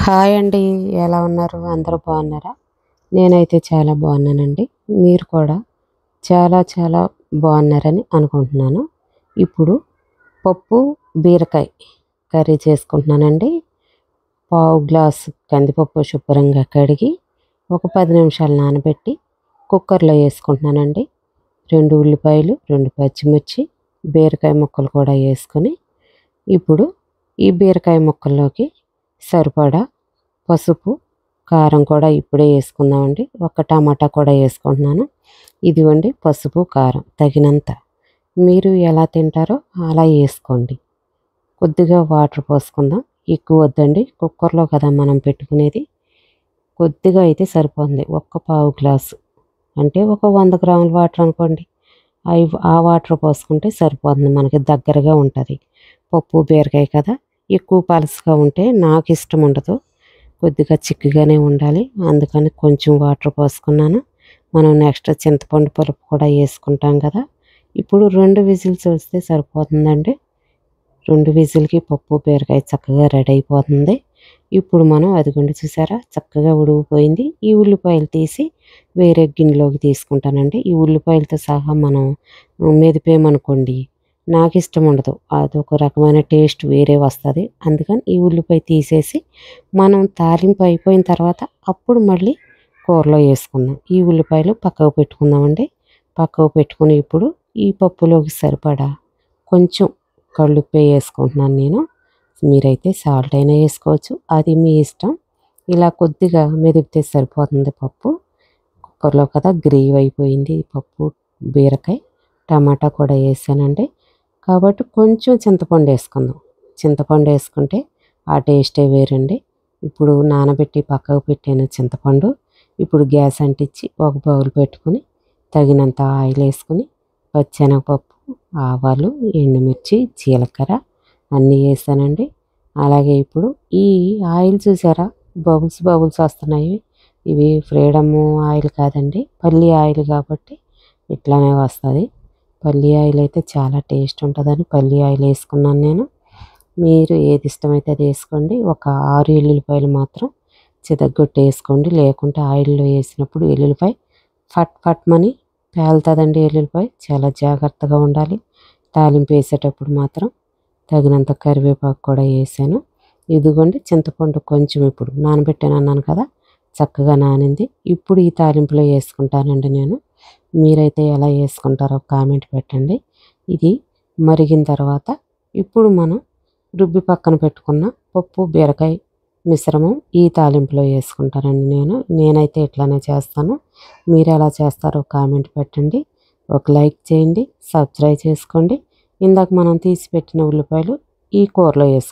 Hi అండి. ఎలా ఉన్నారు? అందరూ బాగున్నారా? నేనైతే చాలా బాగున్నానండి. మీరు కూడా చాలా చాలా బాగున్నారని అనుకుంటున్నాను. ఇప్పుడు పప్పు, బీరకాయ కర్రీ చేసుకుంటున్నానండి. పావు గ్లాసు కందిపప్పు శుభ్రంగా కడిగి ఒక 10 నిమిషాలు నానబెట్టి కుక్కర్లో వేసుకుంటున్నానండి. 2 ఉల్లిపాయలు, 2 పచ్చిమిర్చి, బీరకాయ ముక్కలు కూడా వేసుకొని ఇప్పుడు ఈ బీరకాయ ముక్కల్లోకి సరిపడా పసుపు, కారం కూడా ఇప్పుడే వేసుకుందామండి. ఒక టమాటా కూడా వేసుకుంటున్నాను. ఇదిగోండి పసుపు, కారం తగినంత. మీరు ఎలా తింటారో అలా వేసుకోండి. కొద్దిగా వాటర్ పోసుకుందాం. ఎక్కువ వద్దండి, కుక్కర్లో కదా మనం పెట్టుకునేది. కొద్దిగా అయితే సరిపోతుంది. ఒక్క పావు గ్లాసు అంటే ఒక 100 గ్రాముల వాటర్ అనుకోండి. ఆ వాటర్ పోసుకుంటే సరిపోతుంది, మనకి దగ్గరగా ఉంటుంది. పప్పు బీరకాయ కదా, ఎక్కువ పలసగా ఉంటే నాకు ఇష్టం ఉండదు. కొద్దిగా చిక్కగానే ఉండాలి, అందుకని కొంచెం వాటర్ పోసుకున్నాను. మనం నెక్స్ట్ చింతపండు పులుపు కూడా వేసుకుంటాం కదా. ఇప్పుడు 2 విజిల్స్ వస్తే సరిపోతుందండి. 2 విజిల్కి పప్పు బీరకాయ చక్కగా రెడీ అయిపోతుంది. ఇప్పుడు మనం అదిగోండి చూసారా, చక్కగా ఉడికిపోయింది. ఈ ఉల్లిపాయలు తీసి వేరే గిన్నెలోకి తీసుకుంటానండి. ఈ ఉల్లిపాయలతో సహా మనం మెదిపేమనుకోండి, నాకు ఇష్టం ఉండదు. అదొక రకమైన టేస్ట్ వేరే వస్తుంది. అందుకని ఈ ఉల్లిపాయ తీసేసి మనం తాలింపు అయిపోయిన తర్వాత అప్పుడు మళ్ళీ కూరలో వేసుకుందాం. ఈ ఉల్లిపాయలు పక్కకు పెట్టుకుందామండి. పక్కకు పెట్టుకుని ఇప్పుడు ఈ పప్పులోకి సరిపడా కొంచెం కళ్ళుప్పు వేసుకుంటున్నాను నేను. మీరైతే సాల్ట్ అయినా వేసుకోవచ్చు, అది మీ ఇష్టం. ఇలా కొద్దిగా మెదిపితే సరిపోతుంది పప్పు. కుక్కర్లో కదా గ్రేవీ అయిపోయింది. పప్పు, బీరకాయ, టమాటా కూడా వేసానండి. కాబట్టి కొంచెం చింతపండు వేసుకుందాం. చింతపండు వేసుకుంటే ఆ టేస్టే వేరండి. ఇప్పుడు నానబెట్టి పక్కకు పెట్టాను చింతపండు. ఇప్పుడు గ్యాస్ అంటించి ఒక బౌల్ పెట్టుకుని తగినంత ఆయిల్ వేసుకుని పచ్చెనగపప్పు, ఆవాలు, ఎండుమిర్చి, జీలకర్ర అన్నీ వేసానండి. అలాగే ఇప్పుడు ఈ ఆయిల్ చూసారా, బబుల్స్ బబుల్స్ వస్తున్నాయి. ఇవి ఫ్రీడమ్ ఆయిల్ కాదండి, పల్లి ఆయిల్ కాబట్టి ఇట్లానే వస్తుంది. పల్లి ఆయిల్ అయితే చాలా టేస్ట్ ఉంటుందని పల్లి ఆయిల్ వేసుకున్నాను నేను. మీరు ఏది ఇష్టమైతే అది వేసుకోండి. ఒక 6 ఎల్లుల్లిపాయలు మాత్రం చితగ్గొట్టి వేసుకోండి, లేకుంటే ఆయిల్లో వేసినప్పుడు ఎల్లుల్లిపాయ ఫట్ ఫట్మని పేలుతుందండి. ఎల్లుల్లిపాయ చాలా జాగ్రత్తగా ఉండాలి. తాలింపు వేసేటప్పుడు మాత్రం తగినంత కరివేపాకు కూడా వేసాను. ఇదిగోండి చింతపండు కొంచెం ఇప్పుడు నానబెట్టాను అన్నాను కదా, చక్కగా నానింది. ఇప్పుడు ఈ తాలింపులో వేసుకుంటానండి నేను. మీరైతే ఎలా వేసుకుంటారో కామెంట్ పెట్టండి. ఇది మరిగిన తర్వాత ఇప్పుడు మనం రుబ్బి పక్కన పెట్టుకున్న పప్పు బీరకాయ మిశ్రమం ఈ తాలింపులో వేసుకుంటానండి నేనైతే ఇట్లానే చేస్తాను. మీరు ఎలా చేస్తారో కామెంట్ పెట్టండి. ఒక లైక్ చేయండి, సబ్స్క్రైబ్ చేసుకోండి. ఇందాక మనం తీసి పెట్టిన ఉల్లిపాయలు ఈ కూరలో వేసుకుంటాం.